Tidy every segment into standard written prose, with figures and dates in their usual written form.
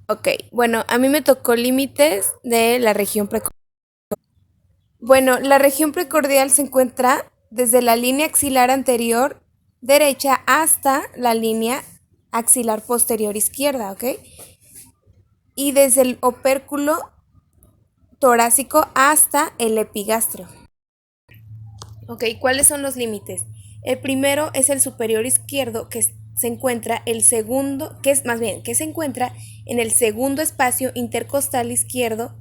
Ok, bueno, a mí me tocó límites de la región precordial. Bueno, la región precordial se encuentra desde la línea axilar anterior derecha hasta la línea axilar posterior izquierda, ¿ok? Y desde el opérculo torácico hasta el epigastrio. Ok, ¿cuáles son los límites? El primero es el superior izquierdo, que se encuentra el segundo, que es más bien, que se encuentra en el segundo espacio intercostal izquierdo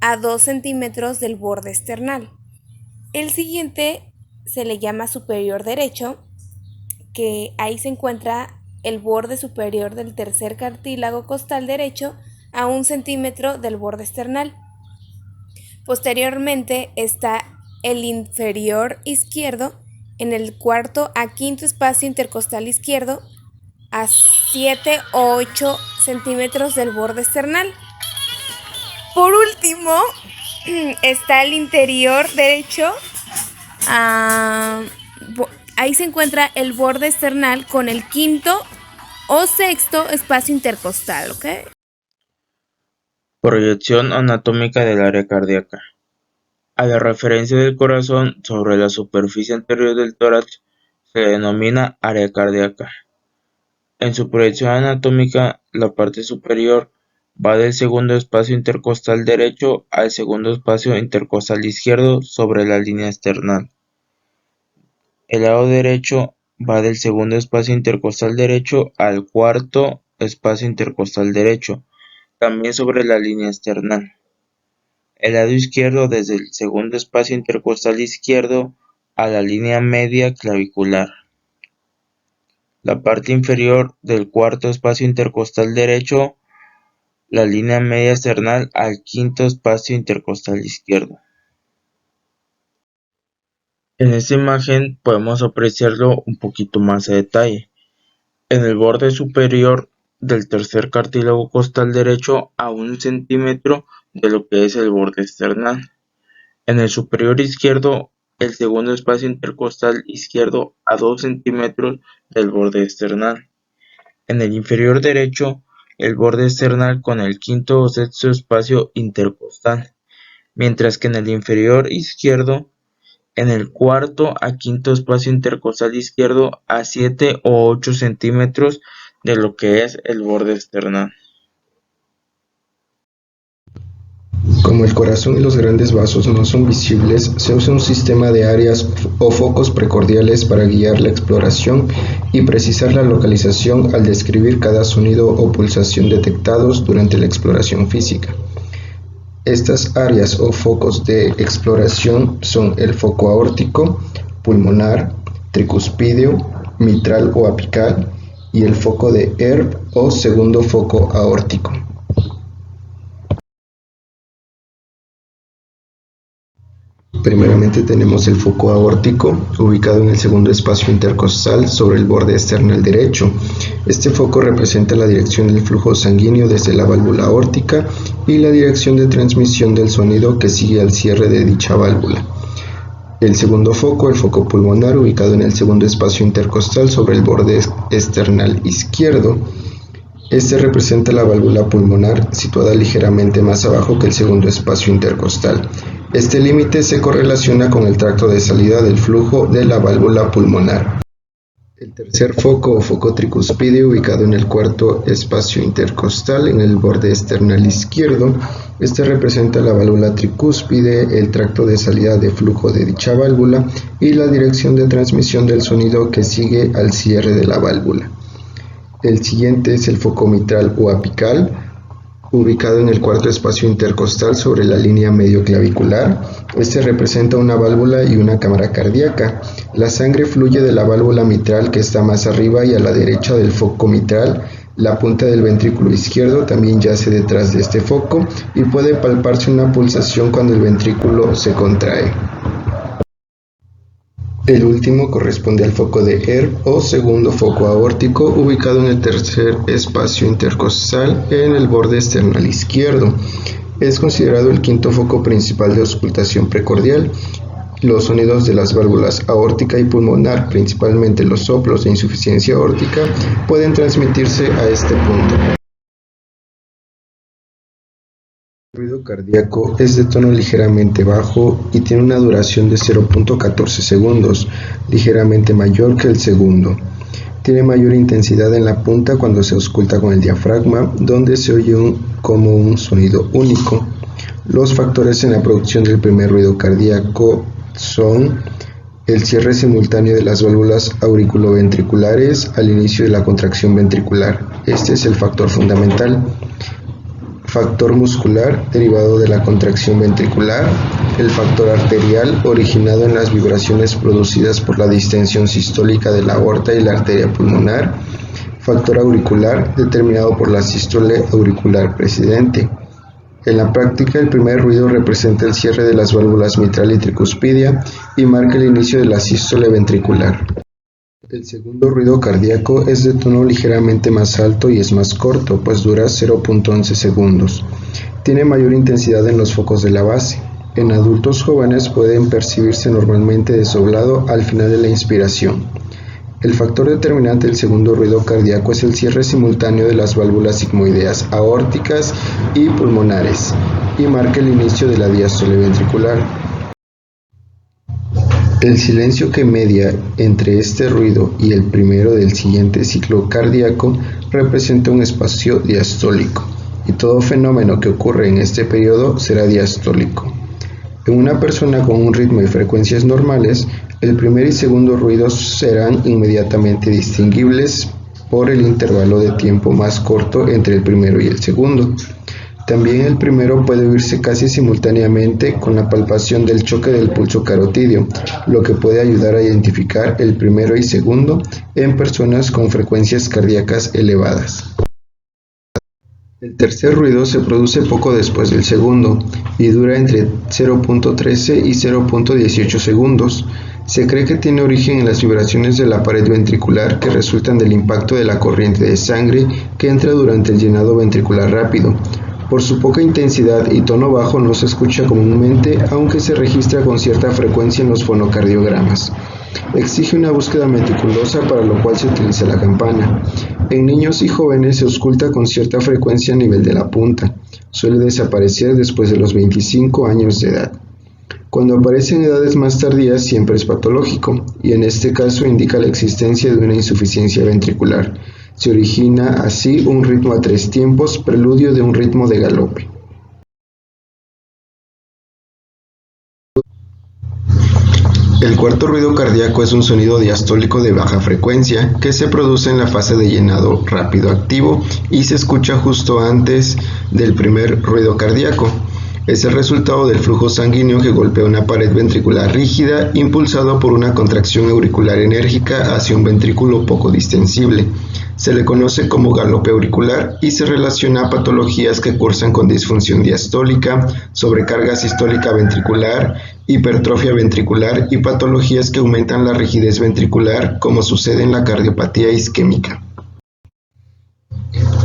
a 2 centímetros del borde esternal. El siguiente se le llama superior derecho, que ahí se encuentra el borde superior del tercer cartílago costal derecho a 1 centímetro del borde esternal. Posteriormente está el inferior izquierdo en el cuarto a quinto espacio intercostal izquierdo a 7 o 8 centímetros del borde esternal. Por último, está el interior derecho. Ahí se encuentra el borde esternal con el quinto o sexto espacio intercostal, ¿ok? Proyección anatómica del área cardíaca. A la referencia del corazón sobre la superficie anterior del tórax se denomina área cardíaca. En su proyección anatómica, la parte superior va del segundo espacio intercostal derecho al segundo espacio intercostal izquierdo sobre la línea esternal. El lado derecho va del segundo espacio intercostal derecho al cuarto espacio intercostal derecho, también sobre la línea esternal. El lado izquierdo desde el segundo espacio intercostal izquierdo a la línea media clavicular. La parte inferior del cuarto espacio intercostal derecho, la línea media esternal al quinto espacio intercostal izquierdo. En esta imagen podemos apreciarlo un poquito más a detalle. En el borde superior del tercer cartílago costal derecho a 1 centímetro de lo que es el borde esternal. En el superior izquierdo, el segundo espacio intercostal izquierdo a 2 centímetros del borde esternal. En el inferior derecho, el borde esternal con el quinto o sexto espacio intercostal, mientras que en el inferior izquierdo, en el cuarto a quinto espacio intercostal izquierdo a 7 o 8 centímetros de lo que es el borde esternal. Como el corazón y los grandes vasos no son visibles, se usa un sistema de áreas o focos precordiales para guiar la exploración y precisar la localización al describir cada sonido o pulsación detectados durante la exploración física. Estas áreas o focos de exploración son el foco aórtico, pulmonar, tricuspideo, mitral o apical y el foco de Erb o segundo foco aórtico. Primeramente tenemos el foco aórtico, ubicado en el segundo espacio intercostal sobre el borde external derecho. Este foco representa la dirección del flujo sanguíneo desde la válvula aórtica y la dirección de transmisión del sonido que sigue al cierre de dicha válvula. El segundo foco, el foco pulmonar, ubicado en el segundo espacio intercostal sobre el borde external izquierdo. Este representa la válvula pulmonar, situada ligeramente más abajo que el segundo espacio intercostal. Este límite se correlaciona con el tracto de salida del flujo de la válvula pulmonar. El tercer foco o foco tricuspideo, ubicado en el cuarto espacio intercostal en el borde external izquierdo. Este representa la válvula tricúspide, el tracto de salida de flujo de dicha válvula y la dirección de transmisión del sonido que sigue al cierre de la válvula. El siguiente es el foco mitral o apical, ubicado en el cuarto espacio intercostal sobre la línea medioclavicular. Este representa una válvula y una cámara cardíaca. La sangre fluye de la válvula mitral, que está más arriba y a la derecha del foco mitral. La punta del ventrículo izquierdo también yace detrás de este foco y puede palparse una pulsación cuando el ventrículo se contrae. El último corresponde al foco de Erb o segundo foco aórtico, ubicado en el tercer espacio intercostal en el borde external izquierdo. Es considerado el quinto foco principal de auscultación precordial. Los sonidos de las válvulas aórtica y pulmonar, principalmente los soplos de insuficiencia aórtica, pueden transmitirse a este punto. El ruido cardíaco es de tono ligeramente bajo y tiene una duración de 0.14 segundos, ligeramente mayor que el segundo. Tiene mayor intensidad en la punta cuando se ausculta con el diafragma, donde se oye como un sonido único. Los factores en la producción del primer ruido cardíaco son el cierre simultáneo de las válvulas auriculoventriculares al inicio de la contracción ventricular. Este es el factor fundamental. Factor muscular derivado de la contracción ventricular. El factor arterial originado en las vibraciones producidas por la distensión sistólica de la aorta y la arteria pulmonar. Factor auricular determinado por la sístole auricular precedente. En la práctica, el primer ruido representa el cierre de las válvulas mitral y tricuspidia y marca el inicio de la sístole ventricular. El segundo ruido cardíaco es de tono ligeramente más alto y es más corto, pues dura 0.11 segundos. Tiene mayor intensidad en los focos de la base. En adultos jóvenes pueden percibirse normalmente desdoblado al final de la inspiración. El factor determinante del segundo ruido cardíaco es el cierre simultáneo de las válvulas sigmoideas aórticas y pulmonares y marca el inicio de la diástole ventricular. El silencio que media entre este ruido y el primero del siguiente ciclo cardíaco representa un espacio diastólico, y todo fenómeno que ocurre en este periodo será diastólico. En una persona con un ritmo y frecuencias normales, el primer y segundo ruidos serán inmediatamente distinguibles por el intervalo de tiempo más corto entre el primero y el segundo. También el primero puede oírse casi simultáneamente con la palpación del choque del pulso carotídeo, lo que puede ayudar a identificar el primero y segundo en personas con frecuencias cardíacas elevadas. El tercer ruido se produce poco después del segundo y dura entre 0.13 y 0.18 segundos. Se cree que tiene origen en las vibraciones de la pared ventricular que resultan del impacto de la corriente de sangre que entra durante el llenado ventricular rápido. Por su poca intensidad y tono bajo no se escucha comúnmente, aunque se registra con cierta frecuencia en los fonocardiogramas. Exige una búsqueda meticulosa, para lo cual se utiliza la campana. En niños y jóvenes se ausculta con cierta frecuencia a nivel de la punta. Suele desaparecer después de los 25 años de edad. Cuando aparece en edades más tardías siempre es patológico, y en este caso indica la existencia de una insuficiencia ventricular. Se origina así un ritmo a 3 tiempos, preludio de un ritmo de galope. El cuarto ruido cardíaco es un sonido diastólico de baja frecuencia que se produce en la fase de llenado rápido activo y se escucha justo antes del primer ruido cardíaco. Es el resultado del flujo sanguíneo que golpea una pared ventricular rígida impulsado por una contracción auricular enérgica hacia un ventrículo poco distensible. Se le conoce como galope auricular y se relaciona a patologías que cursan con disfunción diastólica, sobrecarga sistólica ventricular, hipertrofia ventricular y patologías que aumentan la rigidez ventricular, como sucede en la cardiopatía isquémica.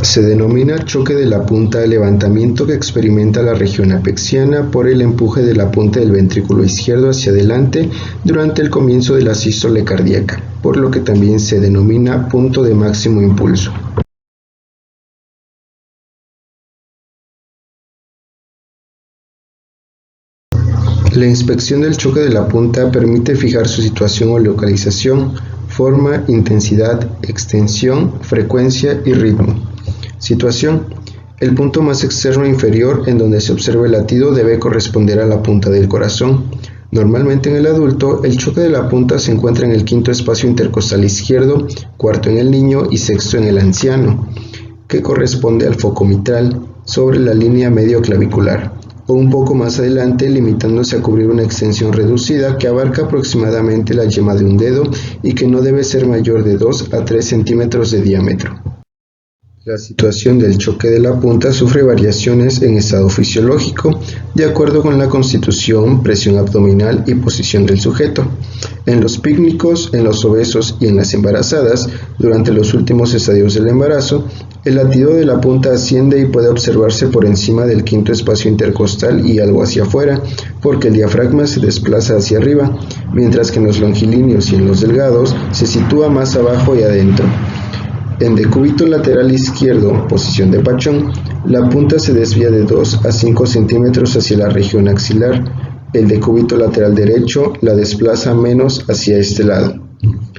Se denomina choque de la punta al levantamiento que experimenta la región apexiana por el empuje de la punta del ventrículo izquierdo hacia adelante durante el comienzo de la sístole cardíaca, por lo que también se denomina punto de máximo impulso. La inspección del choque de la punta permite fijar su situación o localización, forma, intensidad, extensión, frecuencia y ritmo. Situación: el punto más externo e inferior en donde se observa el latido debe corresponder a la punta del corazón. Normalmente en el adulto, el choque de la punta se encuentra en el quinto espacio intercostal izquierdo, cuarto en el niño y sexto en el anciano, que corresponde al foco mitral, sobre la línea medio clavicular, o un poco más adelante, limitándose a cubrir una extensión reducida que abarca aproximadamente la yema de un dedo y que no debe ser mayor de 2 a 3 centímetros de diámetro. La situación del choque de la punta sufre variaciones en estado fisiológico de acuerdo con la constitución, presión abdominal y posición del sujeto. En los pícnicos, en los obesos y en las embarazadas, durante los últimos estadios del embarazo, el latido de la punta asciende y puede observarse por encima del quinto espacio intercostal y algo hacia afuera, porque el diafragma se desplaza hacia arriba, mientras que en los longilíneos y en los delgados se sitúa más abajo y adentro. En decúbito lateral izquierdo, posición de pachón, La punta se desvía de 2 a 5 centímetros hacia la región axilar. El decúbito lateral derecho la desplaza menos hacia este lado.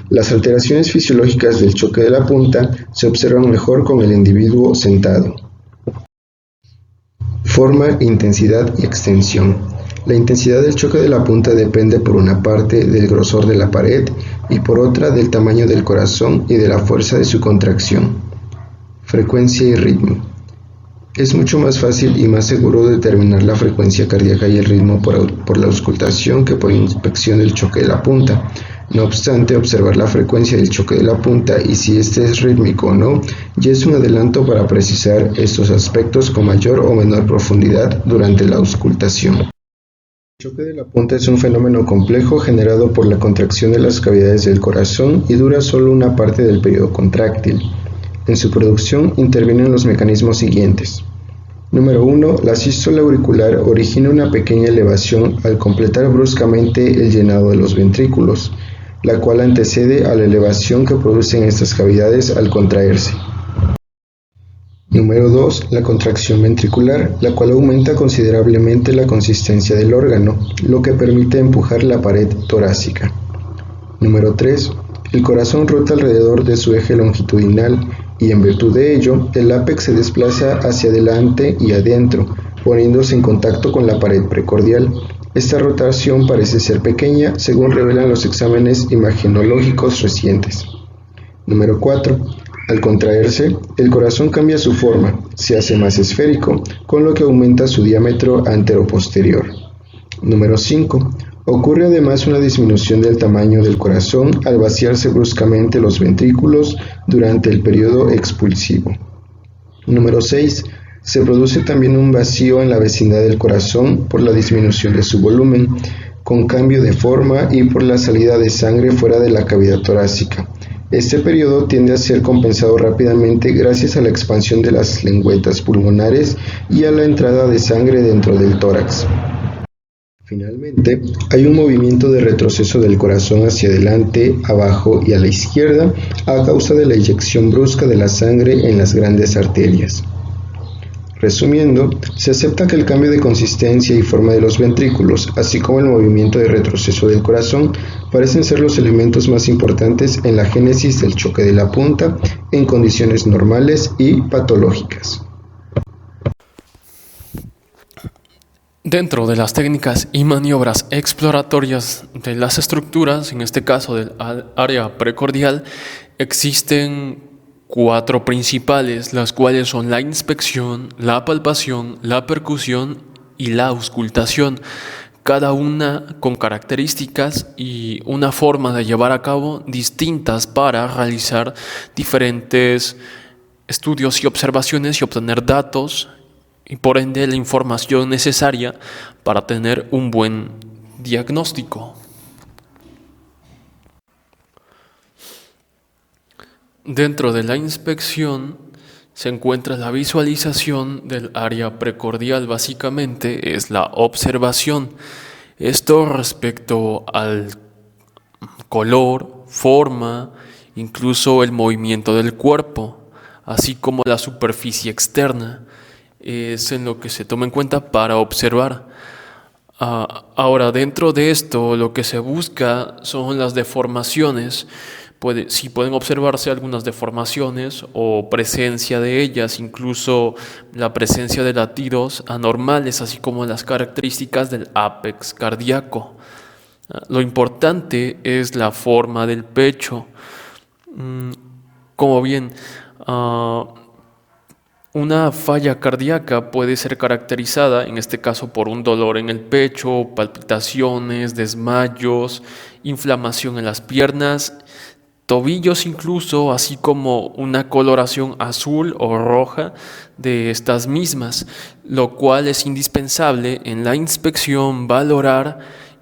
Las alteraciones fisiológicas del choque de la punta se observan mejor con el individuo sentado. Forma, intensidad y extensión. La intensidad del choque de la punta depende por una parte del grosor de la pared y por otra del tamaño del corazón y de la fuerza de su contracción. Frecuencia y ritmo. Es mucho más fácil y más seguro determinar la frecuencia cardíaca y el ritmo por la auscultación que por inspección del choque de la punta. No obstante, observar la frecuencia del choque de la punta y si este es rítmico o no, ya es un adelanto para precisar estos aspectos con mayor o menor profundidad durante la auscultación. El choque de la punta es un fenómeno complejo generado por la contracción de las cavidades del corazón y dura solo una parte del periodo contráctil. En su producción intervienen los mecanismos siguientes. Número 1. La sístole auricular origina una pequeña elevación al completar bruscamente el llenado de los ventrículos, la cual antecede a la elevación que producen estas cavidades al contraerse. Número 2. La contracción ventricular, la cual aumenta considerablemente la consistencia del órgano, lo que permite empujar la pared torácica. Número 3. El corazón rota alrededor de su eje longitudinal y en virtud de ello, el ápex se desplaza hacia adelante y adentro, poniéndose en contacto con la pared precordial. Esta rotación parece ser pequeña, según revelan los exámenes imagenológicos recientes. Número 4. Al contraerse, el corazón cambia su forma, se hace más esférico, con lo que aumenta su diámetro antero-posterior. Número 5. Ocurre además una disminución del tamaño del corazón al vaciarse bruscamente los ventrículos durante el periodo expulsivo. Número 6. Se produce también un vacío en la vecindad del corazón por la disminución de su volumen, con cambio de forma y por la salida de sangre fuera de la cavidad torácica. Este periodo tiende a ser compensado rápidamente gracias a la expansión de las lengüetas pulmonares y a la entrada de sangre dentro del tórax. Finalmente, hay un movimiento de retroceso del corazón hacia adelante, abajo y a la izquierda a causa de la eyección brusca de la sangre en las grandes arterias. Resumiendo, se acepta que el cambio de consistencia y forma de los ventrículos, así como el movimiento de retroceso del corazón, parecen ser los elementos más importantes en la génesis del choque de la punta en condiciones normales y patológicas. Dentro de las técnicas y maniobras exploratorias de las estructuras, en este caso del área precordial, existen 4 principales, las cuales son la inspección, la palpación, la percusión y la auscultación, cada una con características y una forma de llevar a cabo distintas para realizar diferentes estudios y observaciones y obtener datos y por ende la información necesaria para tener un buen diagnóstico. Dentro de la inspección se encuentra la visualización del área precordial, básicamente es la observación. Esto respecto al color, forma, incluso el movimiento del cuerpo, así como la superficie externa. Es en lo que se toma en cuenta para observar. Ahora, dentro de esto, lo que se busca son las deformaciones. Sí pueden observarse algunas deformaciones o presencia de ellas, incluso la presencia de latidos anormales, así como las características del ápex cardíaco. Lo importante es la forma del pecho. Como bien, una falla cardíaca puede ser caracterizada, en este caso, por un dolor en el pecho, palpitaciones, desmayos, inflamación en las piernas, tobillos incluso, así como una coloración azul o roja de estas mismas, lo cual es indispensable en la inspección valorar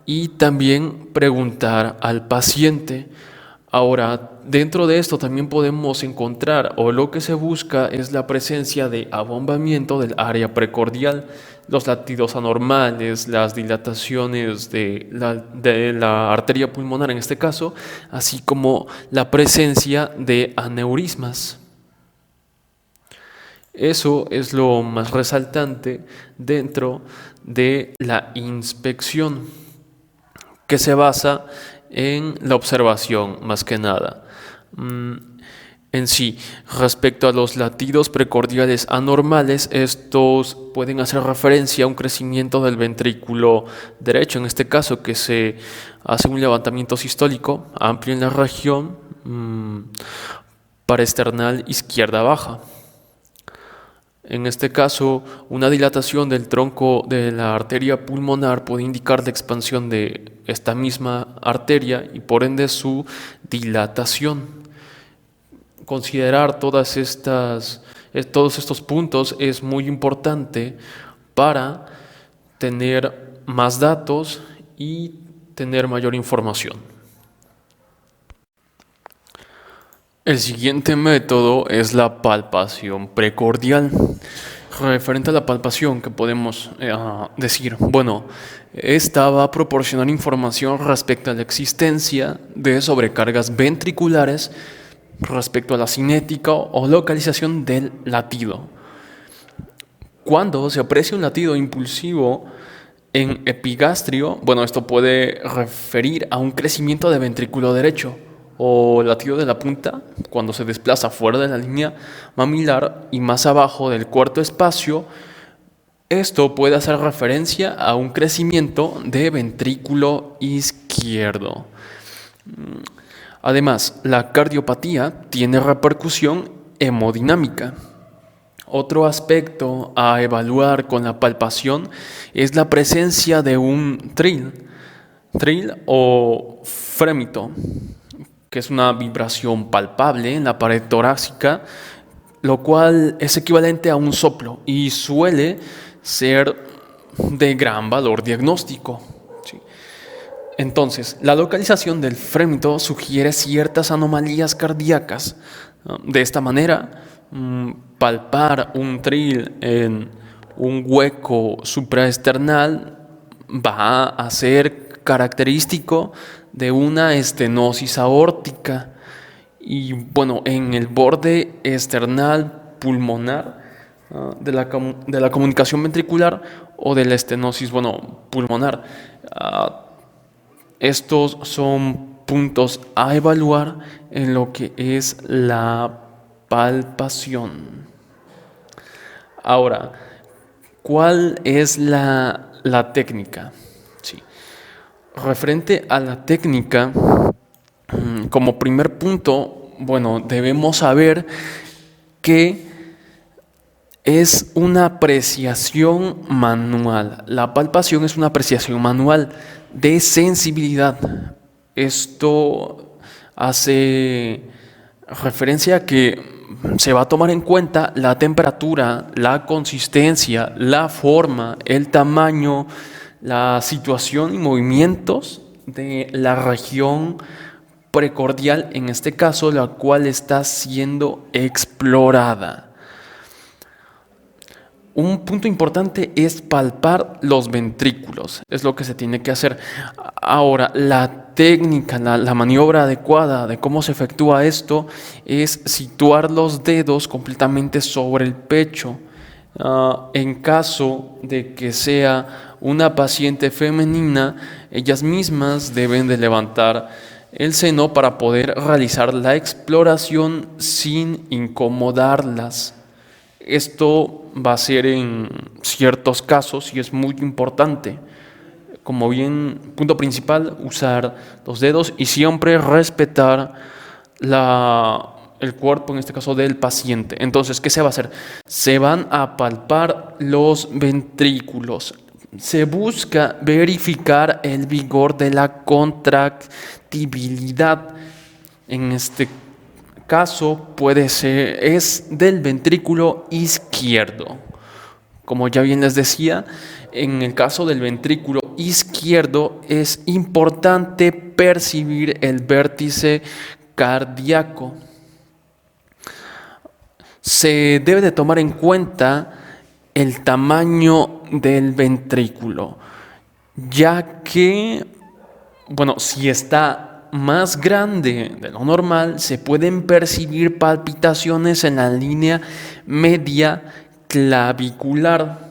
y también preguntar al paciente. Ahora, dentro de esto también podemos encontrar, o lo que se busca es la presencia de abombamiento del área precordial, los latidos anormales, las dilataciones de la arteria pulmonar en este caso, así como la presencia de aneurismas. Eso es lo más resaltante dentro de la inspección, que se basa en la observación más que nada. En sí, respecto a los latidos precordiales anormales, estos pueden hacer referencia a un crecimiento del ventrículo derecho, en este caso que se hace un levantamiento sistólico amplio en la región paraesternal izquierda baja. En este caso, una dilatación del tronco de la arteria pulmonar puede indicar la expansión de esta misma arteria y por ende su dilatación. Considerar todos estos puntos es muy importante para tener más datos y tener mayor información. El siguiente método es la palpación precordial. Referente a la palpación, ¿qué podemos decir? Bueno, esta va a proporcionar información respecto a la existencia de sobrecargas ventriculares respecto a la cinética o localización del latido. Cuando se aprecia un latido impulsivo en epigastrio, bueno, esto puede referir a un crecimiento de ventrículo derecho o latido de la punta cuando se desplaza fuera de la línea mamilar y más abajo del cuarto espacio. Esto puede hacer referencia a un crecimiento de ventrículo izquierdo. Además, la cardiopatía tiene repercusión hemodinámica. Otro aspecto a evaluar con la palpación es la presencia de un tril o frémito, que es una vibración palpable en la pared torácica, lo cual es equivalente a un soplo y suele ser de gran valor diagnóstico. ¿Sí? Entonces, la localización del frémito sugiere ciertas anomalías cardíacas. De esta manera, palpar un tril en un hueco supraesternal va a ser característico de una estenosis aórtica. Y bueno, en el borde external pulmonar de la comunicación ventricular o de la estenosis pulmonar. Estos son puntos a evaluar en lo que es la palpación. Ahora, ¿cuál es la técnica? Sí. Referente a la técnica, como primer punto, debemos saber que es una apreciación manual. La palpación es una apreciación manual de sensibilidad. Esto hace referencia a que se va a tomar en cuenta la temperatura, la consistencia, la forma, el tamaño, la situación y movimientos de la región precordial, en este caso, la cual está siendo explorada. Un punto importante es palpar los ventrículos, es lo que se tiene que hacer. Ahora, la técnica, la maniobra adecuada de cómo se efectúa esto es situar los dedos completamente sobre el pecho. En caso de que sea una paciente femenina, ellas mismas deben de levantar el seno para poder realizar la exploración sin incomodarlas. Esto va a ser en ciertos casos y es muy importante. Como bien, punto principal, usar los dedos y siempre respetar el cuerpo, en este caso del paciente. Entonces, ¿qué se va a hacer? Se van a palpar los ventrículos. Se busca verificar el vigor de la contractibilidad. En este caso es del ventrículo izquierdo. Como ya bien les decía, en el caso del ventrículo izquierdo es importante percibir el vértice cardíaco. Se debe de tomar en cuenta el tamaño del ventrículo, ya que, si está más grande de lo normal, se pueden percibir palpitaciones en la línea media clavicular.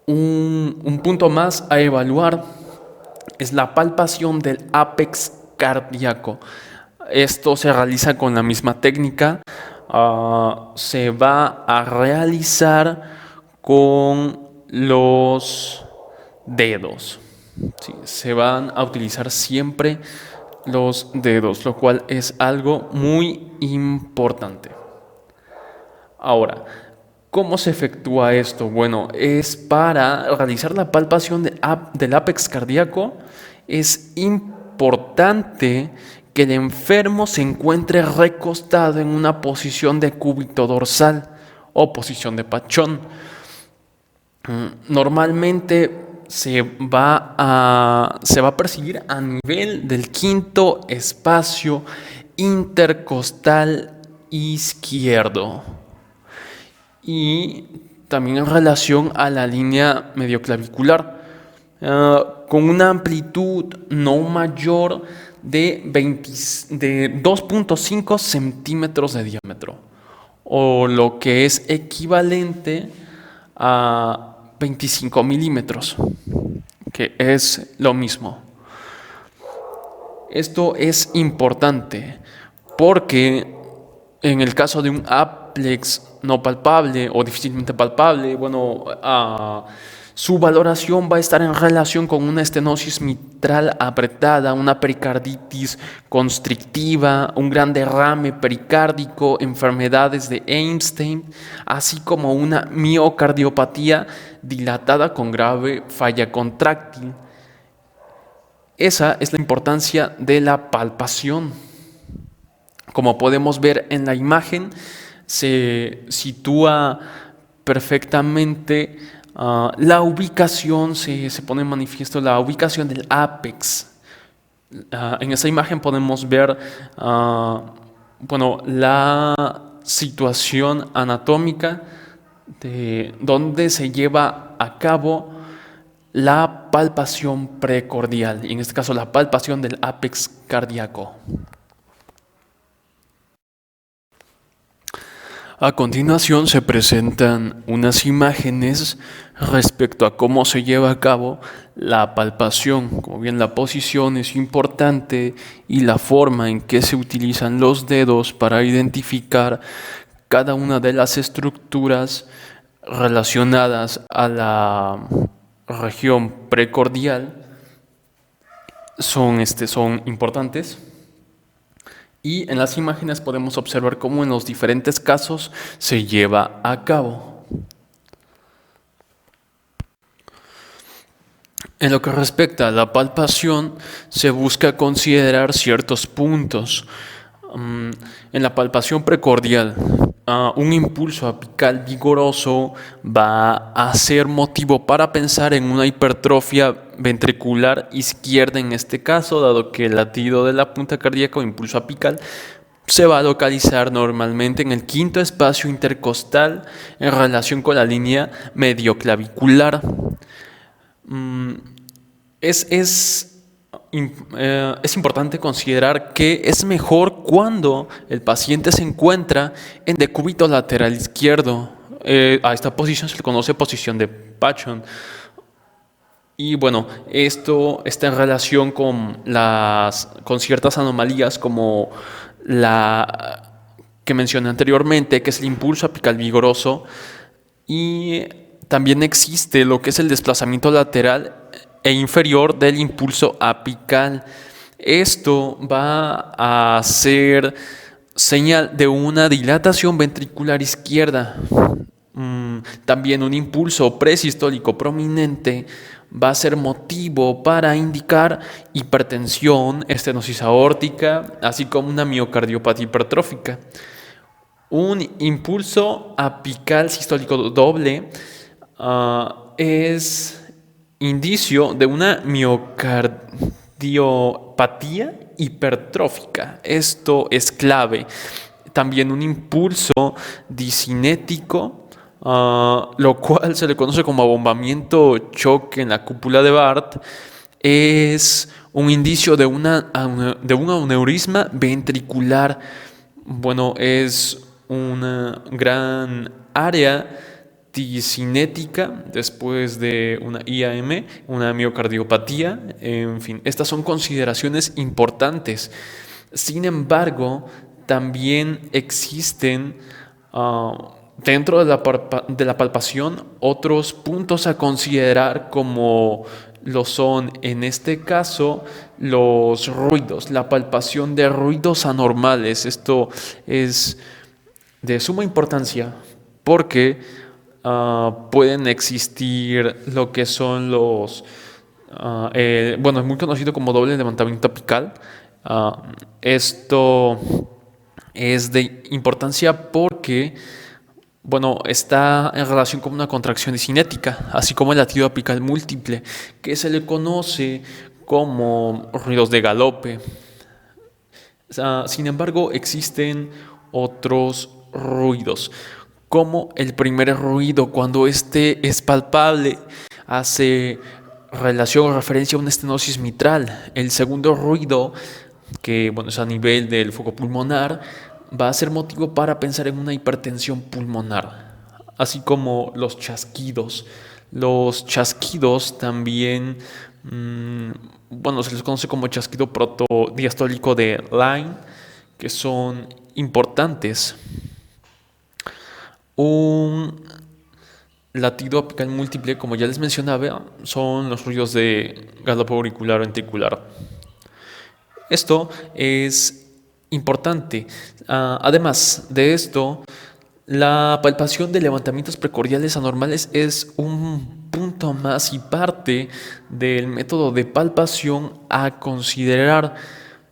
Un punto más a evaluar es la palpación del ápex cardíaco. Esto se realiza con la misma técnica. Se va a realizar con los dedos. Sí, se van a utilizar siempre los dedos, lo cual es algo muy importante. Ahora, ¿cómo se efectúa esto? Bueno, es para realizar la palpación del ápex cardíaco. Es importante que el enfermo se encuentre recostado en una posición de cúbito dorsal o posición de pachón. Normalmente se va a percibir a nivel del quinto espacio intercostal izquierdo y también en relación a la línea medioclavicular, con una amplitud no mayor de 2.5 centímetros de diámetro, o lo que es equivalente a 25 milímetros, que es lo mismo. Esto es importante porque en el caso de un ápex no palpable o difícilmente palpable, su valoración va a estar en relación con una estenosis mitral apretada, una pericarditis constrictiva, un gran derrame pericárdico, enfermedades de Einstein, así como una miocardiopatía dilatada con grave falla contráctil. Esa es la importancia de la palpación. Como podemos ver en la imagen, se sitúa perfectamente la ubicación, se pone en manifiesto la ubicación del ápex. En esa imagen podemos ver la situación anatómica de donde se lleva a cabo la palpación precordial, y en este caso la palpación del ápex cardíaco. A continuación se presentan unas imágenes respecto a cómo se lleva a cabo la palpación. Como bien, la posición es importante y la forma en que se utilizan los dedos para identificar cada una de las estructuras relacionadas a la región precordial son importantes. Y en las imágenes podemos observar cómo en los diferentes casos se lleva a cabo. En lo que respecta a la palpación, se busca considerar ciertos puntos. En la palpación precordial, un impulso apical vigoroso va a ser motivo para pensar en una hipertrofia ventricular izquierda en este caso, dado que el latido de la punta cardíaca o impulso apical se va a localizar normalmente en el quinto espacio intercostal en relación con la línea medioclavicular. Es importante considerar que es mejor cuando el paciente se encuentra en decúbito lateral izquierdo. A esta posición se le conoce posición de Pachon. Y esto está en relación con ciertas anomalías como la que mencioné anteriormente, que es el impulso apical vigoroso, y también existe lo que es el desplazamiento lateral e inferior del impulso apical. Esto va a ser señal de una dilatación ventricular izquierda. También un impulso presistólico prominente va a ser motivo para indicar hipertensión, estenosis aórtica, así como una miocardiopatía hipertrófica. Un impulso apical sistólico doble es indicio de una miocardiopatía hipertrófica. Esto es clave. También un impulso discinético, lo cual se le conoce como abombamiento choque en la cúpula de Barth. es un indicio de un aneurisma ventricular. Bueno, es una gran área cinética después de una IAM, una miocardiopatía. En fin, estas son consideraciones importantes. Sin embargo, también existen dentro de la palpación otros puntos a considerar, como lo son en este caso los ruidos, la palpación de ruidos anormales. Esto es de suma importancia porque pueden existir lo que son bueno, es muy conocido como doble levantamiento apical. Esto es de importancia porque, bueno, está en relación con una contracción cinética, así como el latido apical múltiple, que se le conoce como ruidos de galope. Sin embargo, existen otros ruidos, como el primer ruido, cuando este es palpable, hace relación o referencia a una estenosis mitral. El segundo ruido, que bueno, es a nivel del foco pulmonar, va a ser motivo para pensar en una hipertensión pulmonar, así como los chasquidos. Los chasquidos también, bueno, se les conoce como chasquido protodiastólico de Line, que son importantes. Un latido apical múltiple, como ya les mencionaba, son los ruidos de galope auricular ventricular. Esto es importante. Además de esto, la palpación de levantamientos precordiales anormales es un punto más y parte del método de palpación a considerar.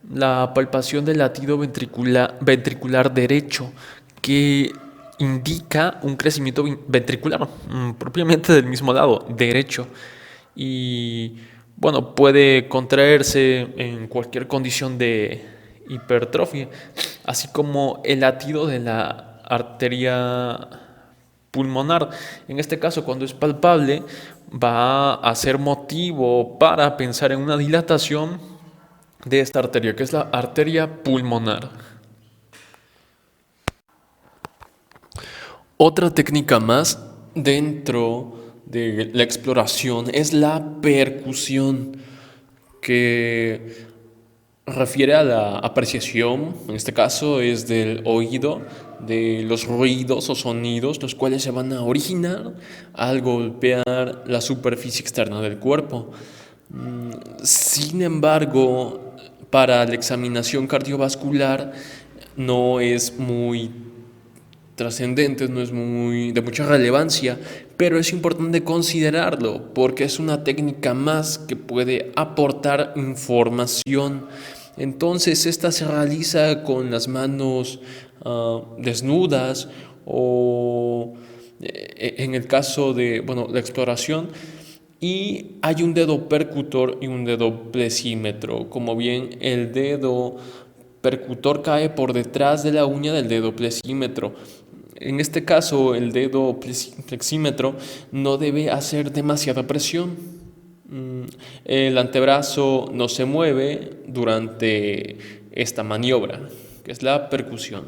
La palpación del latido ventricular derecho, que indica un crecimiento ventricular propiamente del mismo lado, derecho, y bueno, puede contraerse en cualquier condición de hipertrofia, así como el latido de la arteria pulmonar. En este caso, cuando es palpable, va a ser motivo para pensar en una dilatación de esta arteria, que es la arteria pulmonar. Otra técnica más dentro de la exploración es la percusión, que refiere a la apreciación, en este caso es del oído, de los ruidos o sonidos, los cuales se van a originar al golpear la superficie externa del cuerpo. Sin embargo, para la examinación cardiovascular no es muy trascendente, no es de mucha relevancia, pero es importante considerarlo porque es una técnica más que puede aportar información. Entonces, esta se realiza con las manos desnudas, o en el caso de, bueno, la exploración, y hay un dedo percutor y un dedo plexímetro. Como bien, el dedo percutor cae por detrás de la uña del dedo plexímetro. En este caso, el dedo plexímetro no debe hacer demasiada presión. El antebrazo no se mueve durante esta maniobra, que es la percusión.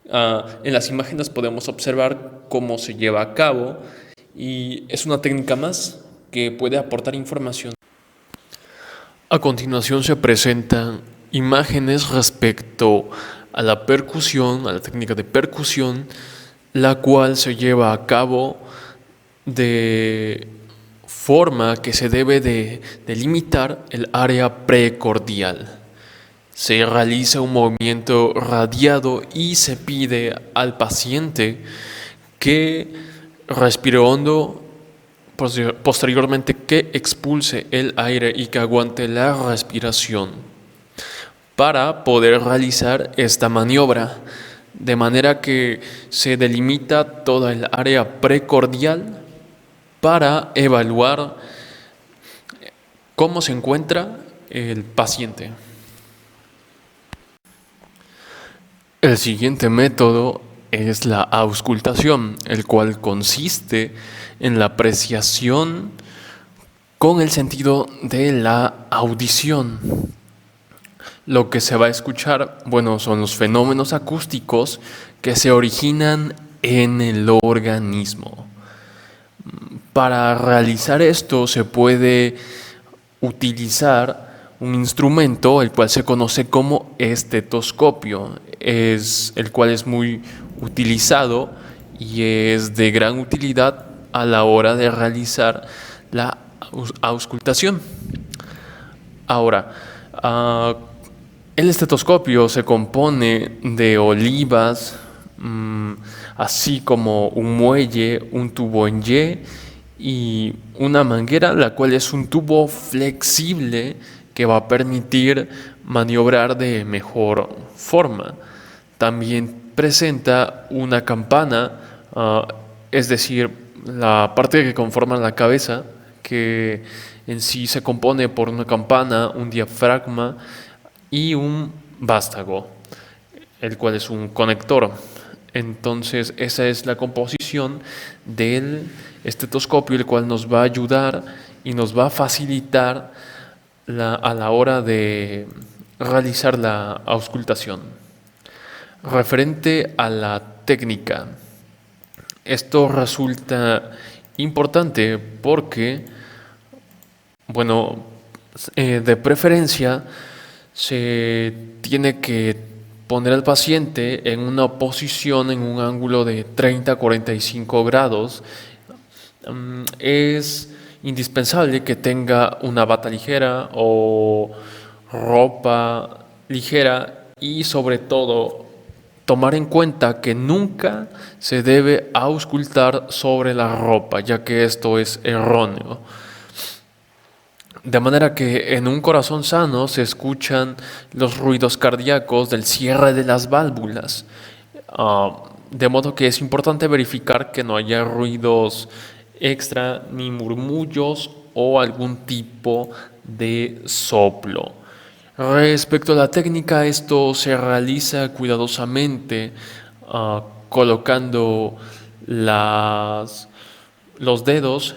En las imágenes podemos observar cómo se lleva a cabo, y es una técnica más que puede aportar información. A continuación se presentan imágenes respecto a la percusión, a la técnica de percusión, la cual se lleva a cabo de forma que se debe de delimitar el área precordial. Se realiza un movimiento radiado y se pide al paciente que respire hondo, posteriormente que expulse el aire y que aguante la respiración para poder realizar esta maniobra, de manera que se delimita toda el área precordial para evaluar cómo se encuentra el paciente. El siguiente método es la auscultación, el cual consiste en la apreciación con el sentido de la audición. Lo que se va a escuchar, bueno, son los fenómenos acústicos que se originan en el organismo. Para realizar esto se puede utilizar un instrumento el cual se conoce como estetoscopio, el cual es muy utilizado y es de gran utilidad a la hora de realizar la auscultación. Ahora, el estetoscopio se compone de olivas, así como un muelle, un tubo en Y y una manguera, la cual es un tubo flexible que va a permitir maniobrar de mejor forma. También presenta una campana, es decir, la parte que conforma la cabeza, que en sí se compone por una campana, un diafragma y un vástago, el cual es un conector. Entonces esa es la composición del estetoscopio, el cual nos va a ayudar y nos va a facilitar a la hora de realizar la auscultación. Referente a la técnica, esto resulta importante porque, bueno, de preferencia se tiene que poner al paciente en una posición, en un ángulo de 30 a 45 grados. Es indispensable que tenga una bata ligera o ropa ligera y sobre todo tomar en cuenta que nunca se debe auscultar sobre la ropa, ya que esto es erróneo. De manera que en un corazón sano se escuchan los ruidos cardíacos del cierre de las válvulas. De modo que es importante verificar que no haya ruidos extra, ni murmullos o algún tipo de soplo. Respecto a la técnica, esto se realiza cuidadosamente, colocando los dedos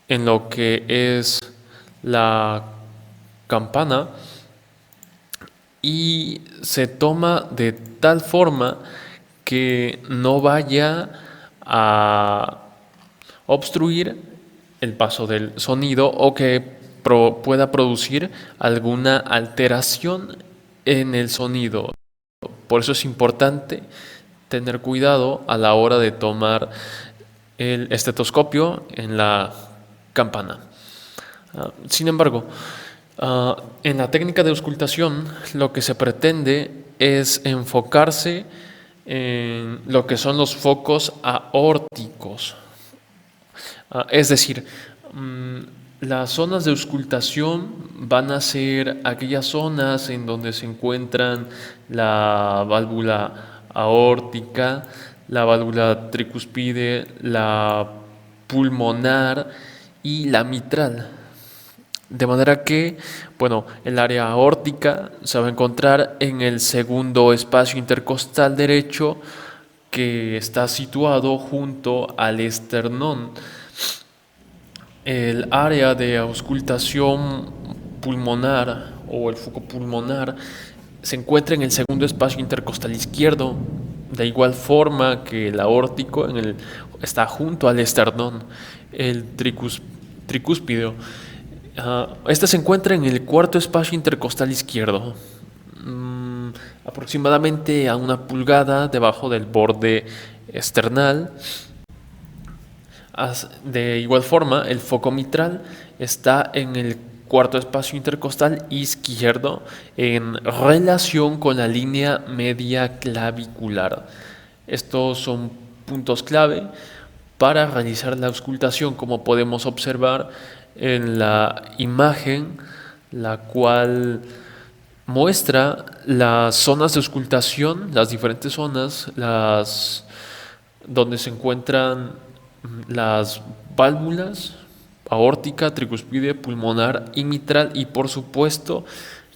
en lo que es la campana y se toma de tal forma que no vaya a obstruir el paso del sonido o que pueda producir alguna alteración en el sonido. Por eso es importante tener cuidado a la hora de tomar el estetoscopio en la campana. Sin embargo, en la técnica de auscultación lo que se pretende es enfocarse en lo que son los focos aórticos. Es decir, las zonas de auscultación van a ser aquellas zonas en donde se encuentran la válvula aórtica, la válvula tricuspide, la pulmonar y la mitral. De manera que, bueno, el área aórtica se va a encontrar en el segundo espacio intercostal derecho, que está situado junto al esternón. El área de auscultación pulmonar o el foco pulmonar se encuentra en el segundo espacio intercostal izquierdo, de igual forma que el aórtico está junto al esternón. El tricúspide, este se encuentra en el cuarto espacio intercostal izquierdo, aproximadamente a 1 pulgada debajo del borde esternal. De igual forma, el foco mitral está en el cuarto espacio intercostal izquierdo en relación con la línea media clavicular. Estos son puntos clave para realizar la auscultación, como podemos observar en la imagen, la cual muestra las zonas de auscultación, las diferentes zonas, donde se encuentran las válvulas aórtica, tricuspide, pulmonar y mitral, y por supuesto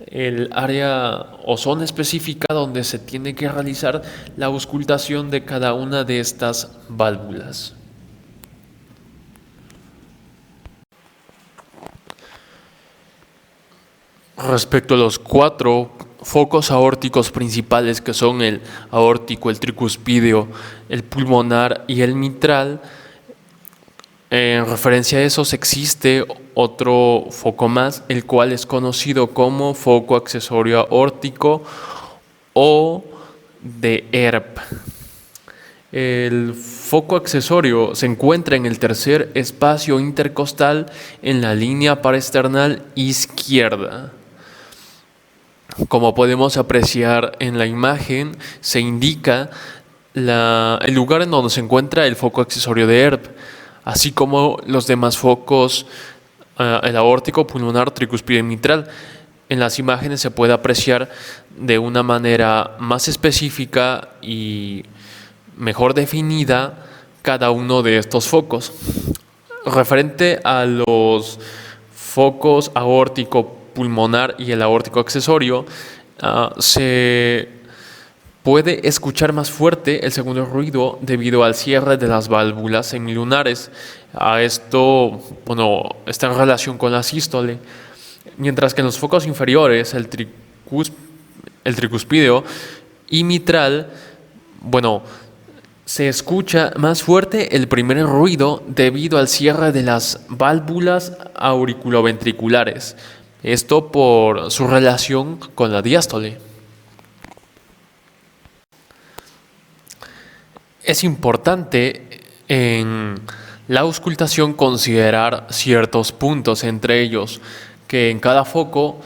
el área o zona específica donde se tiene que realizar la auscultación de cada una de estas válvulas. Respecto a los 4 focos aórticos principales, que son el aórtico, el tricuspideo, el pulmonar y el mitral, en referencia a esos existe otro foco más, el cual es conocido como foco accesorio aórtico o de ERP. El foco accesorio se encuentra en el tercer espacio intercostal en la línea paraesternal izquierda. Como podemos apreciar en la imagen, se indica el lugar en donde se encuentra el foco accesorio de ERP, así como los demás focos, el aórtico, pulmonar, tricuspideo y mitral. En las imágenes se puede apreciar de una manera más específica y mejor definida cada uno de estos focos. Referente a los focos aórtico, pulmonar y el aórtico accesorio, se puede escuchar más fuerte el segundo ruido debido al cierre de las válvulas semilunares. A esto, está en relación con la sístole. Mientras que en los focos inferiores, el tricuspideo y mitral, se escucha más fuerte el primer ruido debido al cierre de las válvulas auriculoventriculares. Esto por su relación con la diástole. Es importante en la auscultación considerar ciertos puntos, entre ellos que en cada foco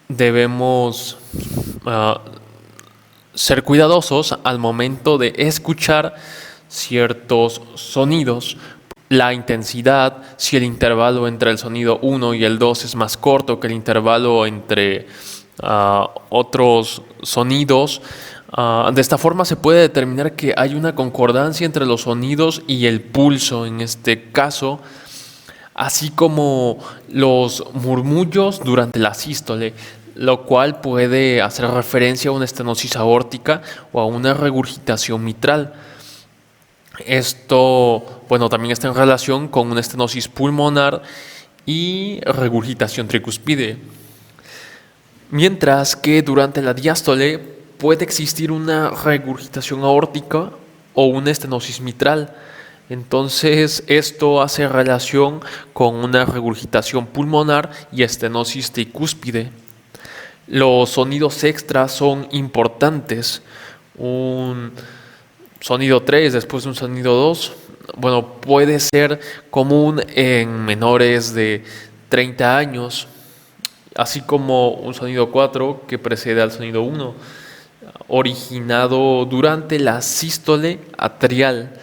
debemos ser cuidadosos al momento de escuchar ciertos sonidos. La intensidad, si el intervalo entre el sonido 1 y el 2 es más corto que el intervalo entre otros sonidos. De esta forma se puede determinar que hay una concordancia entre los sonidos y el pulso en este caso, así como los murmullos durante la sístole, lo cual puede hacer referencia a una estenosis aórtica o a una regurgitación mitral. Esto, también está en relación con una estenosis pulmonar y regurgitación tricuspide. Mientras que durante la diástole puede existir una regurgitación aórtica o una estenosis mitral. Entonces, esto hace relación con una regurgitación pulmonar y estenosis tricúspide. Los sonidos extras son importantes. Un sonido 3 después de un sonido 2, puede ser común en menores de 30 años, así como un sonido 4 que precede al sonido 1, originado durante la sístole atrial,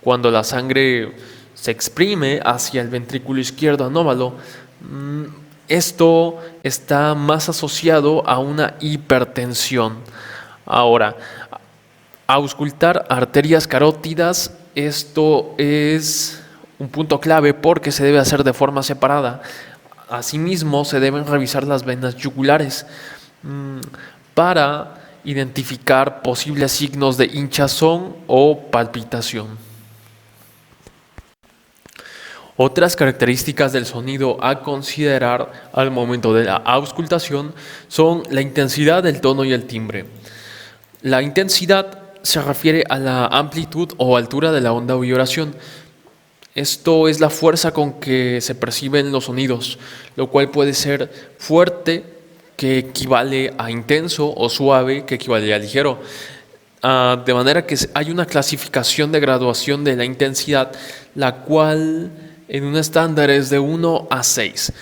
cuando la sangre se exprime hacia el ventrículo izquierdo anómalo. Esto está más asociado a una hipertensión. Ahora, auscultar arterias carótidas, esto es un punto clave porque se debe hacer de forma separada. Asimismo, se deben revisar las venas yugulares para identificar posibles signos de hinchazón o palpitación. Otras características del sonido a considerar al momento de la auscultación son la intensidad del tono y el timbre. La intensidad se refiere a la amplitud o altura de la onda o vibración. Esto es la fuerza con que se perciben los sonidos, lo cual puede ser fuerte, que equivale a intenso, o suave, que equivale a ligero. De manera que hay una clasificación de graduación de la intensidad, la cual en un estándar es de 1 a 6.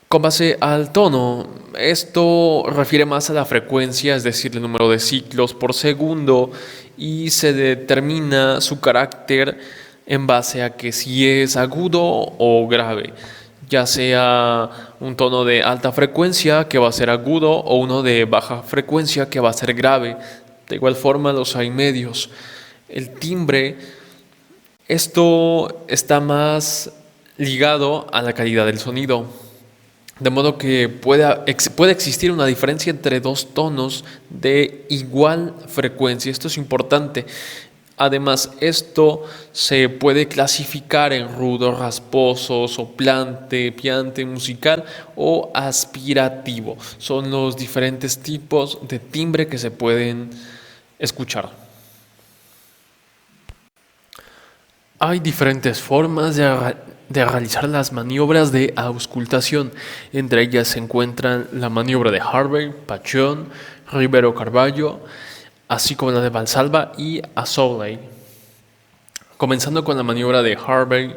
Con base al tono, esto refiere más a la frecuencia, es decir, el número de ciclos por segundo, y se determina su carácter en base a que si es agudo o grave, ya sea un tono de alta frecuencia que va a ser agudo o uno de baja frecuencia que va a ser grave. De igual forma los hay medios. El timbre, esto está más ligado a la calidad del sonido. De modo que puede existir una diferencia entre dos tonos de igual frecuencia. Esto es importante. Además, esto se puede clasificar en rudo, rasposo, soplante, piante, musical o aspirativo. Son los diferentes tipos de timbre que se pueden escuchar. Hay diferentes formas de realizar las maniobras de auscultación. Entre ellas se encuentran la maniobra de Harvey, Pachón, Rivero Carballo, así como la de Valsalva y Azoulay. Comenzando con la maniobra de Harvey,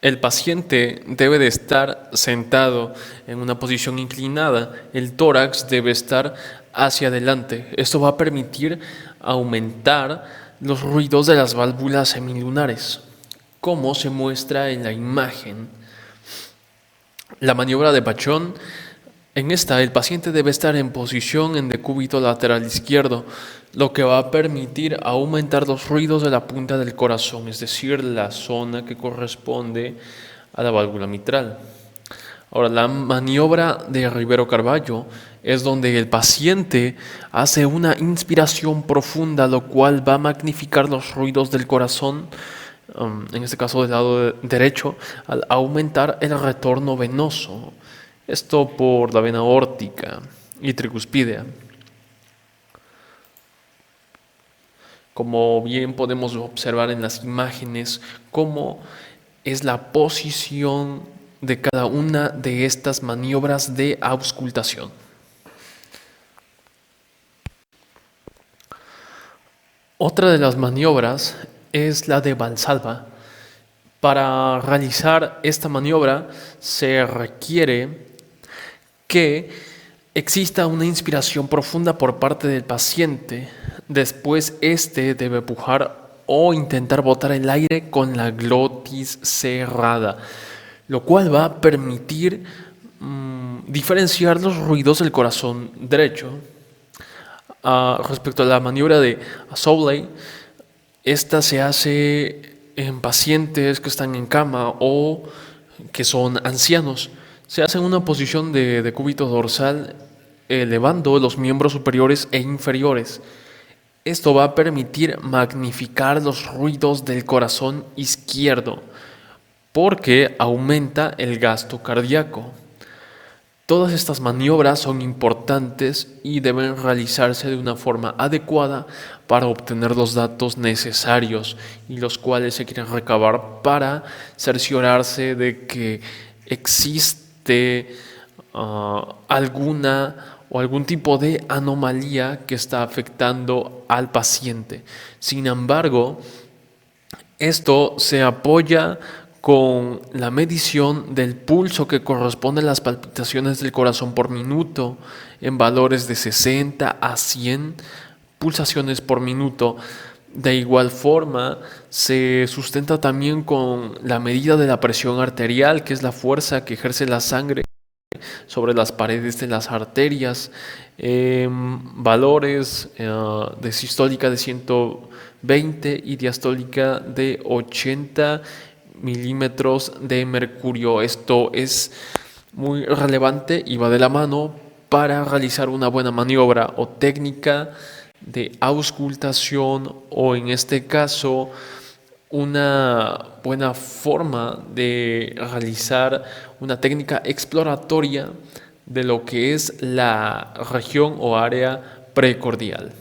el paciente debe de estar sentado en una posición inclinada, el tórax debe estar hacia adelante. Esto va a permitir aumentar los ruidos de las válvulas semilunares, como se muestra en la imagen. La maniobra de Pachón, en esta el paciente debe estar en posición en decúbito lateral izquierdo, lo que va a permitir aumentar los ruidos de la punta del corazón, es decir, la zona que corresponde a la válvula mitral. Ahora, la maniobra de Rivero Carballo es donde el paciente hace una inspiración profunda, lo cual va a magnificar los ruidos del corazón, en este caso del lado derecho, al aumentar el retorno venoso. Esto por la vena aórtica y tricuspidea. Como bien podemos observar en las imágenes, cómo es la posición de cada una de estas maniobras de auscultación. Otra de las maniobras es la de Valsalva. Para realizar esta maniobra se requiere que exista una inspiración profunda por parte del paciente. Después este debe pujar o intentar botar el aire con la glotis cerrada, lo cual va a permitir diferenciar los ruidos del corazón derecho. Respecto a la maniobra de Azoulay, esta se hace en pacientes que están en cama o que son ancianos. Se hace en una posición de decúbito dorsal, elevando los miembros superiores e inferiores. Esto va a permitir magnificar los ruidos del corazón izquierdo, porque aumenta el gasto cardíaco. Todas estas maniobras son importantes y deben realizarse de una forma adecuada para obtener los datos necesarios y los cuales se quieren recabar para cerciorarse de que existe alguna o algún tipo de anomalía que está afectando al paciente. Sin embargo, esto se apoya con la medición del pulso que corresponde a las palpitaciones del corazón por minuto en valores de 60 a 100 pulsaciones por minuto. De igual forma, se sustenta también con la medida de la presión arterial, que es la fuerza que ejerce la sangre sobre las paredes de las arterias, valores de sistólica de 120 y diastólica de 80 milímetros de mercurio. Esto es muy relevante y va de la mano para realizar una buena maniobra o técnica de auscultación, o en este caso una buena forma de realizar una técnica exploratoria de lo que es la región o área precordial.